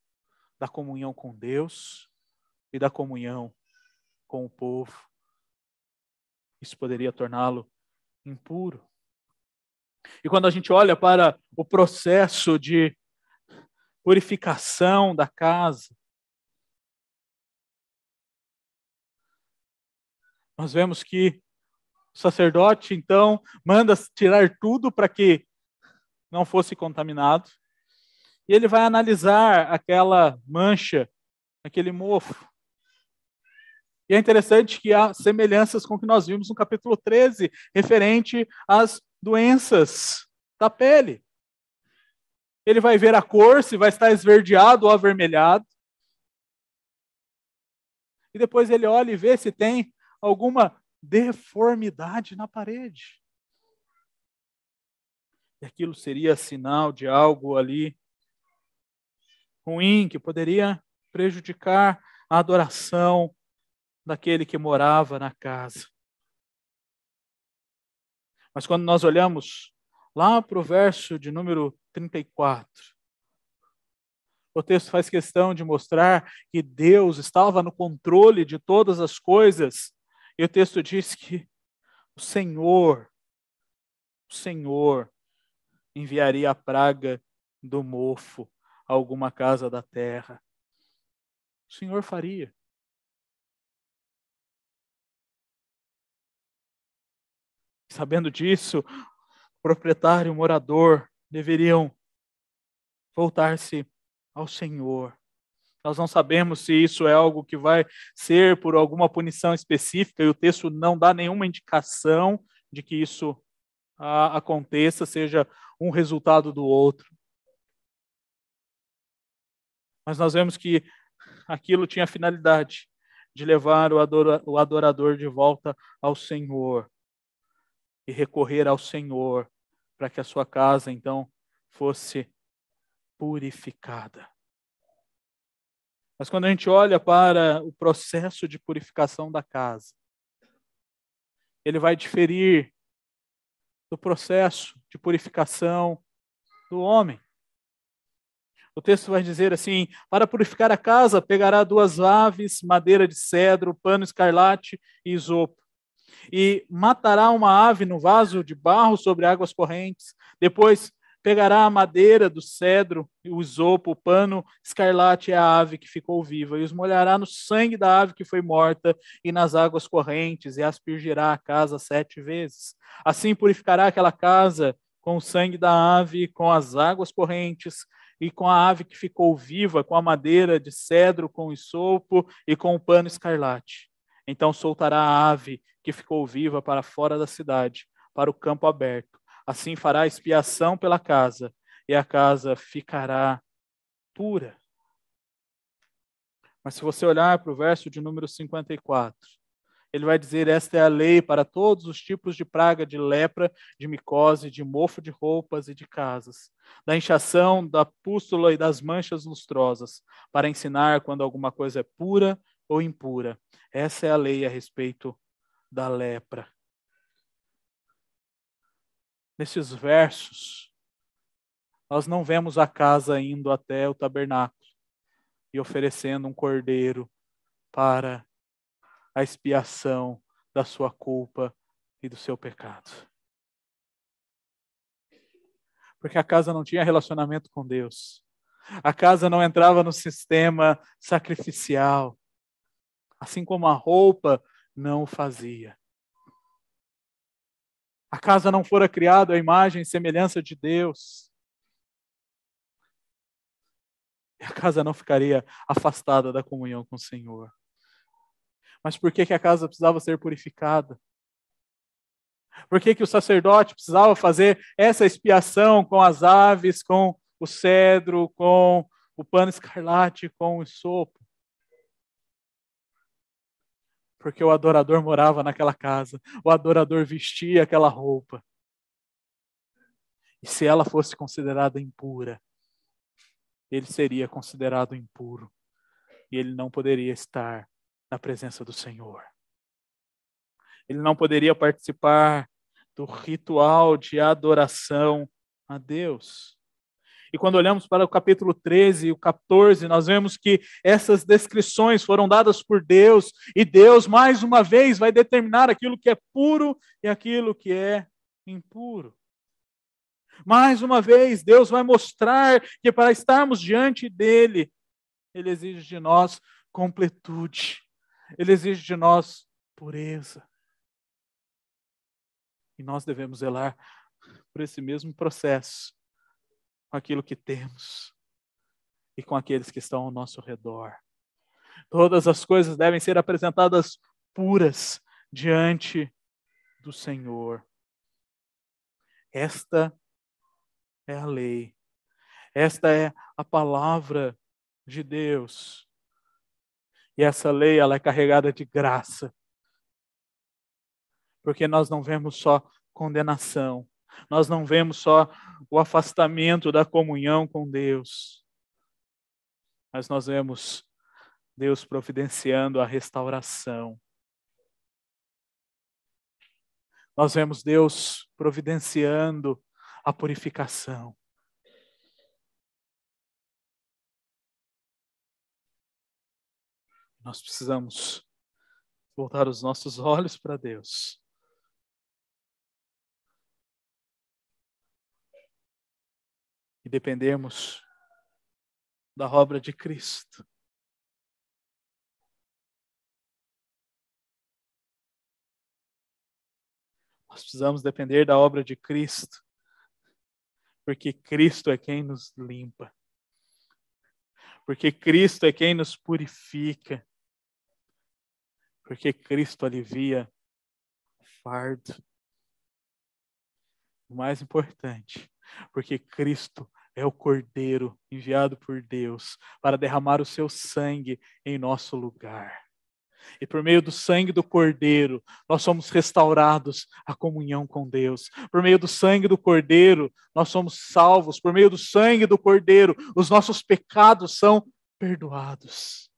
da comunhão com Deus e da comunhão com o povo. Isso poderia torná-lo impuro. E quando a gente olha para o processo de purificação da casa, nós vemos que o sacerdote, então, manda tirar tudo para que não fosse contaminado. E ele vai analisar aquela mancha, aquele mofo. E é interessante que há semelhanças com o que nós vimos no capítulo 13, referente às doenças da pele. Ele vai ver a cor, se vai estar esverdeado ou avermelhado. E depois ele olha e vê se tem alguma deformidade na parede. E aquilo seria sinal de algo ali ruim, que poderia prejudicar a adoração daquele que morava na casa. Mas quando nós olhamos lá para o verso de número 34, o texto faz questão de mostrar que Deus estava no controle de todas as coisas. E o texto diz que o Senhor enviaria a praga do mofo a alguma casa da terra. O Senhor faria. Sabendo disso, o proprietário e o morador deveriam voltar-se ao Senhor. Nós não sabemos se isso é algo que vai ser por alguma punição específica, e o texto não dá nenhuma indicação de que isso aconteça, seja um resultado do outro. Mas nós vemos que aquilo tinha a finalidade de levar o adorador de volta ao Senhor e recorrer ao Senhor para que a sua casa, então, fosse purificada. Mas quando a gente olha para o processo de purificação da casa, ele vai diferir do processo de purificação do homem. O texto vai dizer assim: para purificar a casa, pegará 2 aves, madeira de cedro, pano escarlate e isopo. E matará uma ave no vaso de barro sobre águas correntes. Depois pegará a madeira do cedro, o isopo, o pano escarlate e a ave que ficou viva, e os molhará no sangue da ave que foi morta e nas águas correntes, e aspergirá a casa 7 vezes. Assim purificará aquela casa com o sangue da ave, com as águas correntes, e com a ave que ficou viva, com a madeira de cedro, com o isopo e com o pano escarlate. Então soltará a ave que ficou viva para fora da cidade, para o campo aberto. Assim fará expiação pela casa, e a casa ficará pura. Mas se você olhar para o verso de número 54, ele vai dizer: esta é a lei para todos os tipos de praga, de lepra, de micose, de mofo de roupas e de casas, da inchação, da pústula e das manchas lustrosas, para ensinar quando alguma coisa é pura ou impura. Essa é a lei a respeito da lepra. Nesses versos, nós não vemos a casa indo até o tabernáculo e oferecendo um cordeiro para a expiação da sua culpa e do seu pecado. Porque a casa não tinha relacionamento com Deus. A casa não entrava no sistema sacrificial. Assim como a roupa não o fazia. A casa não fora criada à imagem e semelhança de Deus. E a casa não ficaria afastada da comunhão com o Senhor. Mas por que a casa precisava ser purificada? Por que o sacerdote precisava fazer essa expiação com as aves, com o cedro, com o pano escarlate, com o isopo? Porque o adorador morava naquela casa, o adorador vestia aquela roupa. E se ela fosse considerada impura, ele seria considerado impuro. E ele não poderia estar na presença do Senhor. Ele não poderia participar do ritual de adoração a Deus. E quando olhamos para o capítulo 13 e o 14, nós vemos que essas descrições foram dadas por Deus, e Deus, mais uma vez, vai determinar aquilo que é puro e aquilo que é impuro. Mais uma vez, Deus vai mostrar que para estarmos diante dele, ele exige de nós completude, ele exige de nós pureza. E nós devemos zelar por esse mesmo processo, com aquilo que temos e com aqueles que estão ao nosso redor. Todas as coisas devem ser apresentadas puras diante do Senhor. Esta é a lei. Esta é a palavra de Deus. E essa lei, ela é carregada de graça. Porque nós não vemos só condenação. Nós não vemos só o afastamento da comunhão com Deus. Mas nós vemos Deus providenciando a restauração. Nós vemos Deus providenciando a purificação. Nós precisamos voltar os nossos olhos para Deus. E dependermos da obra de Cristo. Nós precisamos depender da obra de Cristo, porque Cristo é quem nos limpa, porque Cristo é quem nos purifica, porque Cristo alivia o fardo. O mais importante, porque Cristo é o Cordeiro enviado por Deus para derramar o seu sangue em nosso lugar. E por meio do sangue do Cordeiro, nós somos restaurados à comunhão com Deus. Por meio do sangue do Cordeiro, nós somos salvos. Por meio do sangue do Cordeiro, os nossos pecados são perdoados.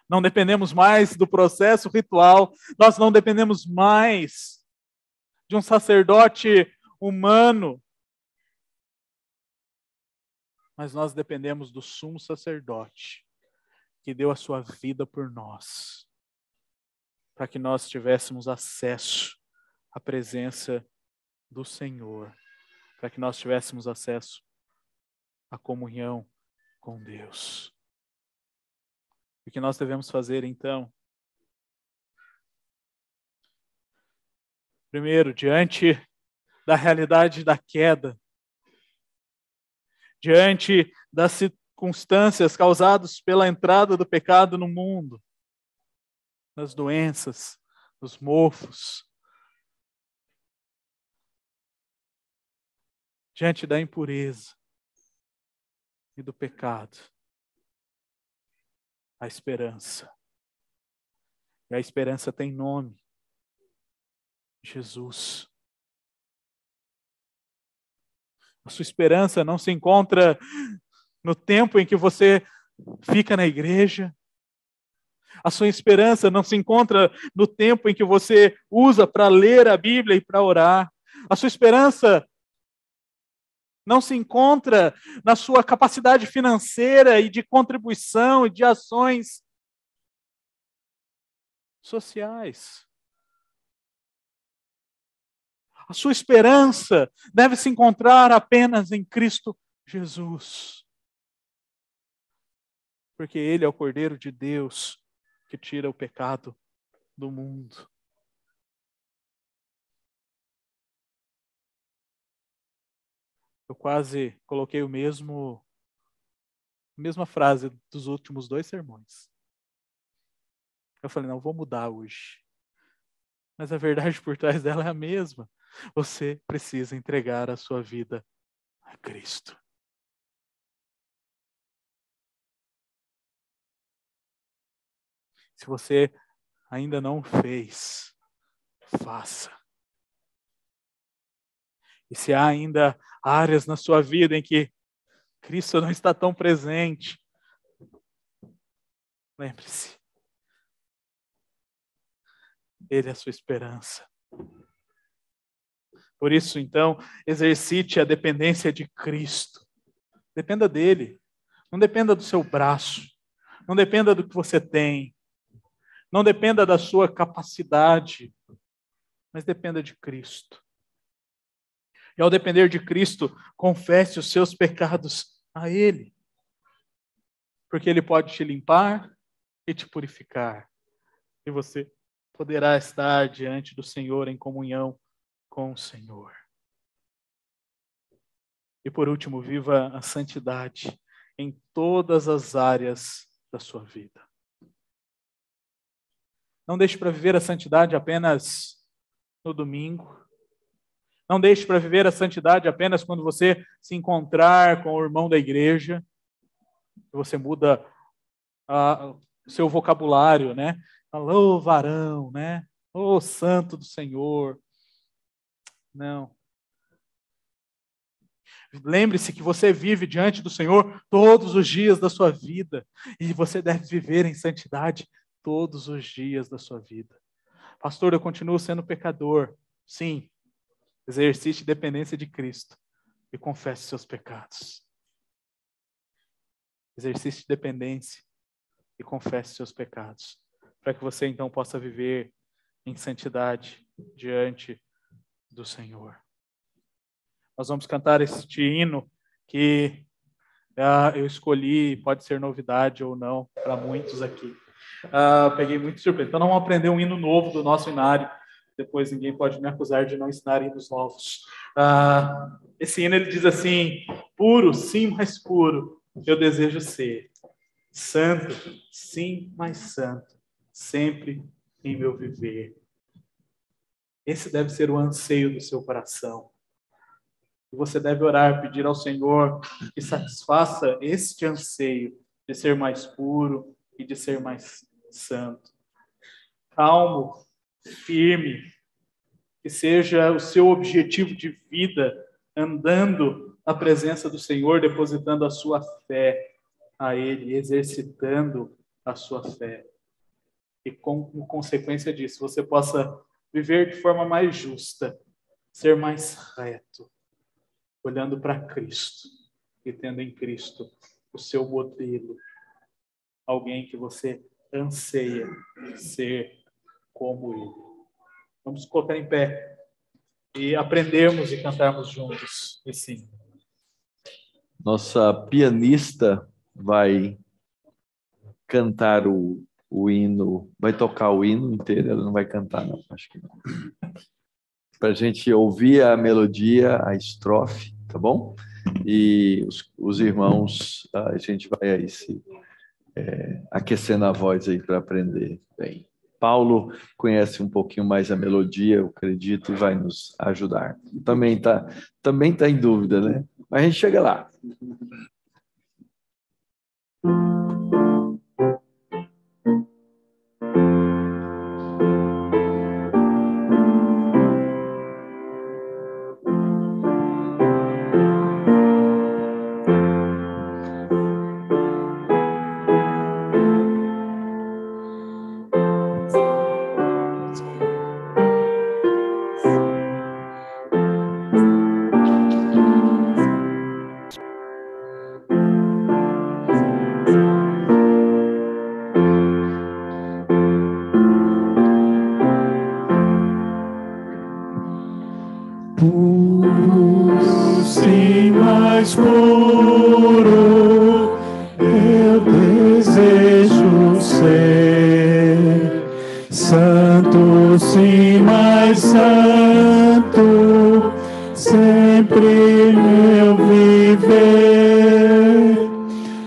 Não dependemos mais do processo ritual, nós não dependemos mais de um sacerdote humano, mas nós dependemos do sumo sacerdote, que deu a sua vida por nós, para que nós tivéssemos acesso à presença do Senhor, para que nós tivéssemos acesso à comunhão com Deus. O que nós devemos fazer então? Primeiro, diante da realidade da queda, diante das circunstâncias causadas pela entrada do pecado no mundo, das doenças, dos mofos, diante da impureza e do pecado, a esperança. E a esperança tem nome: Jesus. A sua esperança não se encontra no tempo em que você fica na igreja. A sua esperança não se encontra no tempo em que você usa para ler a Bíblia e para orar. A sua esperança não se encontra na sua capacidade financeira e de contribuição e de ações sociais. A sua esperança deve se encontrar apenas em Cristo Jesus. Porque Ele é o Cordeiro de Deus que tira o pecado do mundo. Eu quase coloquei a mesma frase dos últimos 2 sermões. Eu falei, não, vou mudar hoje. Mas a verdade por trás dela é a mesma. Você precisa entregar a sua vida a Cristo. Se você ainda não fez, faça. E se há ainda áreas na sua vida em que Cristo não está tão presente, lembre-se, Ele é a sua esperança. Por isso, então, exercite a dependência de Cristo. Dependa dele. Não dependa do seu braço. Não dependa do que você tem. Não dependa da sua capacidade. Mas dependa de Cristo. E ao depender de Cristo, confesse os seus pecados a Ele. Porque Ele pode te limpar e te purificar. E você poderá estar diante do Senhor em comunhão com o Senhor. E por último, viva a santidade em todas as áreas da sua vida. Não deixe para viver a santidade apenas no domingo. Não deixe para viver a santidade apenas quando você se encontrar com o irmão da igreja. Você muda o seu vocabulário, né? Alô, varão, né? Ô, santo do Senhor. Não. Lembre-se que você vive diante do Senhor todos os dias da sua vida. E você deve viver em santidade todos os dias da sua vida. Pastor, eu continuo sendo pecador. Sim. Exercite dependência de Cristo e confesse seus pecados. Exercite dependência e confesse seus pecados. Para que você então possa viver em santidade diante do Senhor. Nós vamos cantar este hino que eu escolhi, pode ser novidade ou não para muitos aqui. Peguei muito surpresa. Então, não vamos aprender um hino novo do nosso inário. Depois ninguém pode me acusar de não ensinar hinos novos. Esse hino, ele diz assim: puro, sim, mais puro, eu desejo ser. Santo, sim, mais santo, sempre em meu viver. Esse deve ser o anseio do seu coração. E você deve orar, pedir ao Senhor que satisfaça este anseio de ser mais puro e de ser mais santo. Calmo, firme, que seja o seu objetivo de vida, andando na presença do Senhor, depositando a sua fé a Ele, exercitando a sua fé. E como consequência disso, você possa viver de forma mais justa, ser mais reto, olhando para Cristo e tendo em Cristo o seu modelo, alguém que você anseia ser como Ele. Vamos colocar em pé e aprendermos e cantarmos juntos esse hino. Nossa pianista vai cantar o hino, vai tocar o hino inteiro, ela não vai cantar, não, acho que não. Para a gente ouvir a melodia, a estrofe, tá bom? E os irmãos, a gente vai aí se aquecendo a voz aí para aprender bem. Paulo conhece um pouquinho mais a melodia, eu acredito, e vai nos ajudar. Também tá em dúvida, né? Mas a gente chega lá. Sim, mais puro, eu desejo ser. Santo, sim, mais santo, sempre meu viver.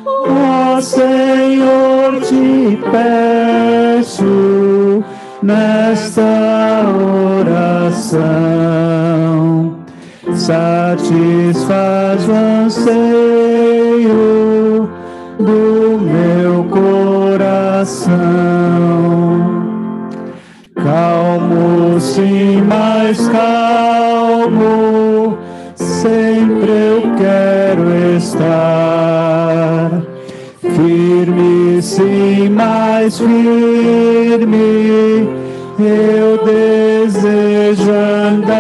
Ó Senhor, te peço nesta oração, satisfaz o anseio do meu coração. Calmo, sim, mais calmo, sempre eu quero estar. Firme, sim, mais firme, eu desejo andar.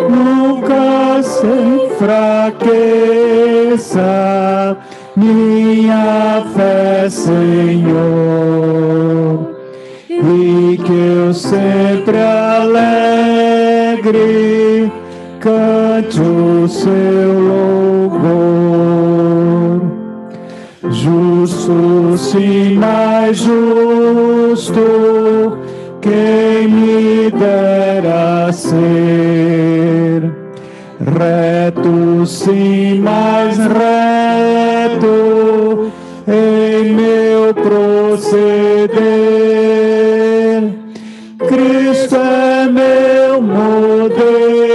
Nunca sem fraqueza, minha fé, Senhor, e que eu sempre alegre cante o seu louvor. Justo, sim, mais justo, quem me dera ser. Reto, sim, mais reto em meu proceder. Cristo é meu modelo,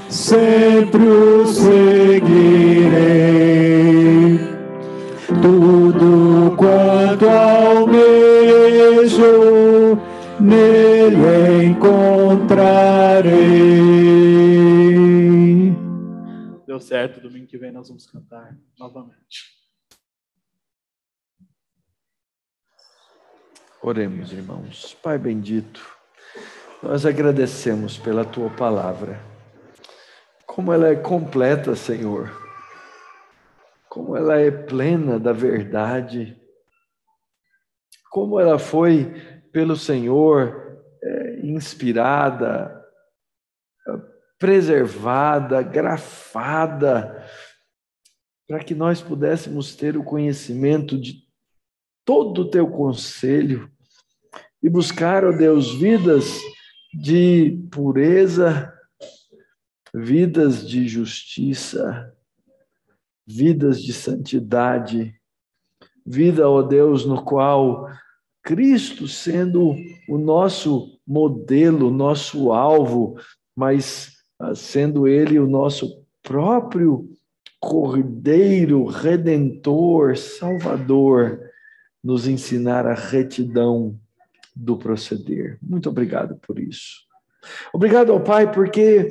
sempre o seguirei. Tudo quanto almejo, nele encontrarei. Deu certo, domingo que vem nós vamos cantar novamente. Oremos, irmãos. Pai bendito, nós agradecemos pela tua palavra. Como ela é completa, Senhor. Como ela é plena da verdade. Como ela foi pelo Senhor inspirada, preservada, grafada para que nós pudéssemos ter o conhecimento de todo o teu conselho e buscar, ó Deus, vidas de pureza, vidas de justiça, vidas de santidade, vida, ó Deus, no qual Cristo sendo o nosso modelo, o nosso alvo, mas sendo Ele o nosso próprio Cordeiro, Redentor, Salvador, nos ensinar a retidão do proceder. Muito obrigado por isso. Obrigado ao Pai, porque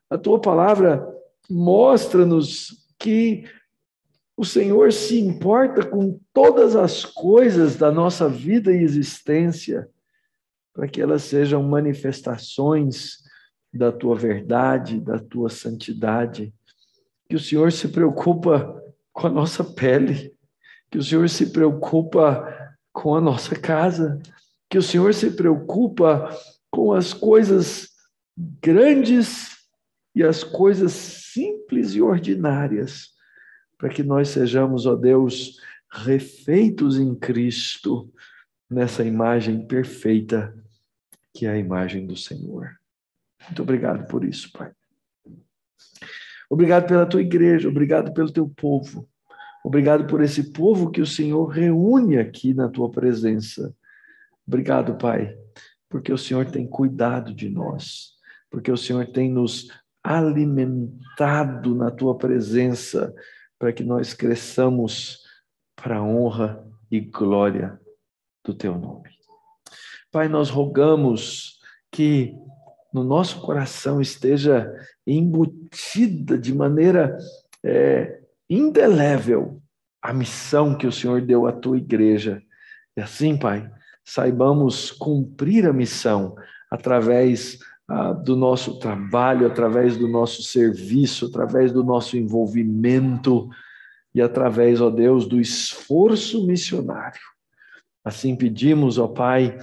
a Tua palavra mostra-nos que o Senhor se importa com todas as coisas da nossa vida e existência, para que elas sejam manifestações da Tua verdade, da Tua santidade. Que o Senhor se preocupa com a nossa pele, que o Senhor se preocupa com a nossa casa, que o Senhor se preocupa com as coisas grandes e as coisas simples e ordinárias, para que nós sejamos, ó Deus, refeitos em Cristo, nessa imagem perfeita que é a imagem do Senhor. Muito obrigado por isso, Pai. Obrigado pela Tua igreja, obrigado pelo Teu povo, obrigado por esse povo que o Senhor reúne aqui na Tua presença. Obrigado, Pai, porque o Senhor tem cuidado de nós, porque o Senhor tem nos alimentado na Tua presença, para que nós cresçamos para a honra e glória do Teu nome. Pai, nós rogamos que no nosso coração esteja embutida de maneira indelével a missão que o Senhor deu à Tua igreja. E assim, Pai, saibamos cumprir a missão através do nosso trabalho, através do nosso serviço, através do nosso envolvimento e através, ó Deus, do esforço missionário. Assim pedimos, ó Pai,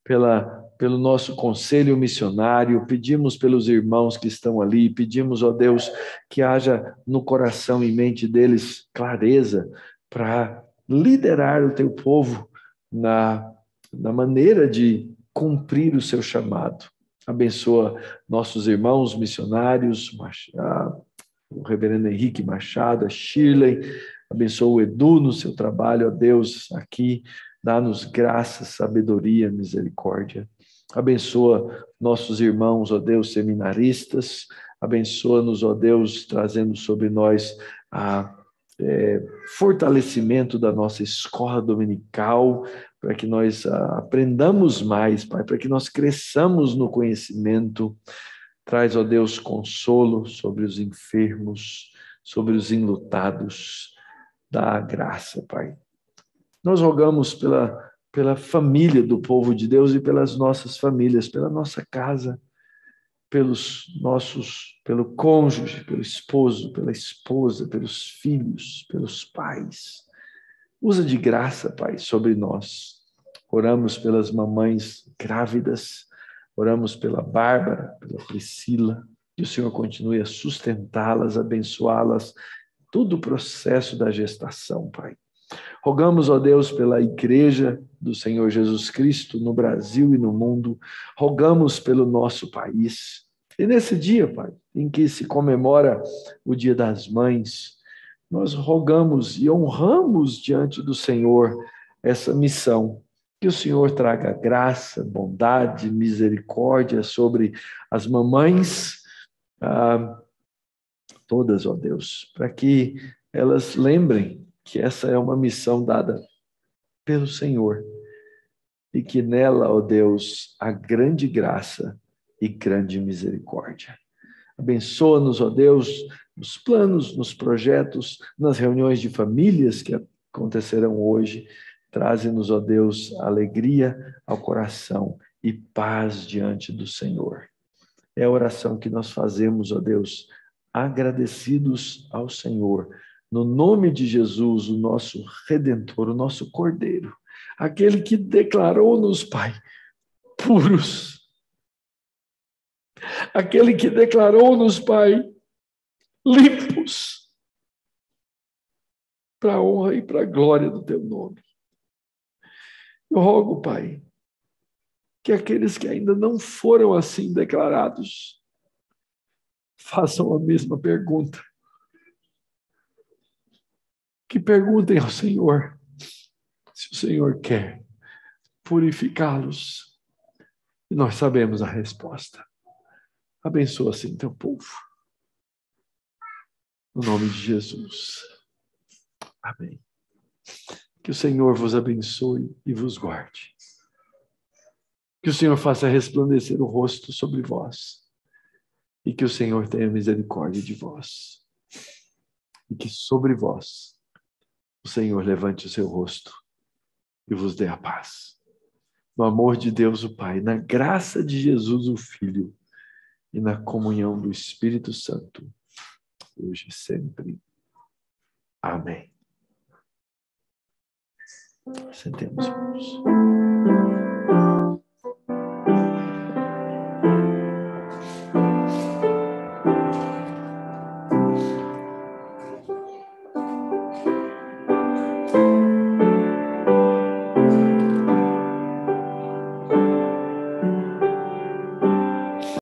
pelo nosso conselho missionário, pedimos pelos irmãos que estão ali, pedimos, ó Deus, que haja no coração e mente deles clareza para liderar o Teu povo na maneira de cumprir o seu chamado. Abençoa nossos irmãos missionários, o reverendo Henrique Machado, a Shirley, abençoa o Edu no seu trabalho, ó Deus, aqui, dá-nos graça, sabedoria, misericórdia. Abençoa nossos irmãos, ó Deus, seminaristas, abençoa-nos, ó Deus, trazendo sobre nós fortalecimento da nossa escola dominical, para que nós aprendamos mais, Pai, para que nós cresçamos no conhecimento. Traz, ó Deus, consolo sobre os enfermos, sobre os enlutados. Dá graça, Pai. Nós rogamos pela família do povo de Deus e pelas nossas famílias, pela nossa casa, pelo cônjuge, pelo esposo, pela esposa, pelos filhos, pelos pais. Usa de graça, Pai, sobre nós. Oramos pelas mamães grávidas, oramos pela Bárbara, pela Priscila, que o Senhor continue a sustentá-las, abençoá-las, todo o processo da gestação, Pai. Rogamos, ó Deus, pela igreja do Senhor Jesus Cristo no Brasil e no mundo. Rogamos pelo nosso país. E nesse dia, Pai, em que se comemora o Dia das Mães, nós rogamos e honramos diante do Senhor essa missão. Que o Senhor traga graça, bondade, misericórdia sobre as mamães, todas, ó Deus, para que elas lembrem que essa é uma missão dada pelo Senhor e que nela, ó Deus, há grande graça e grande misericórdia. Abençoa-nos, ó Deus, nos planos, nos projetos, nas reuniões de famílias que acontecerão hoje. Traze-nos, ó Deus, alegria ao coração e paz diante do Senhor. É a oração que nós fazemos, ó Deus, agradecidos ao Senhor, no nome de Jesus, o nosso Redentor, o nosso Cordeiro, aquele que declarou-nos, Pai, puros, aquele que declarou-nos, Pai, limpos, para a honra e para a glória do teu nome. Eu rogo, Pai, que aqueles que ainda não foram assim declarados façam a mesma pergunta. Que perguntem ao Senhor se o Senhor quer purificá-los. E nós sabemos a resposta. Abençoa assim teu povo. No nome de Jesus. Amém. Que o Senhor vos abençoe e vos guarde. Que o Senhor faça resplandecer o rosto sobre vós. E que o Senhor tenha misericórdia de vós. E que sobre vós o Senhor levante o seu rosto e vos dê a paz. No amor de Deus o Pai, na graça de Jesus o Filho e na comunhão do Espírito Santo, hoje e sempre. Amém. Sentemos, irmãos.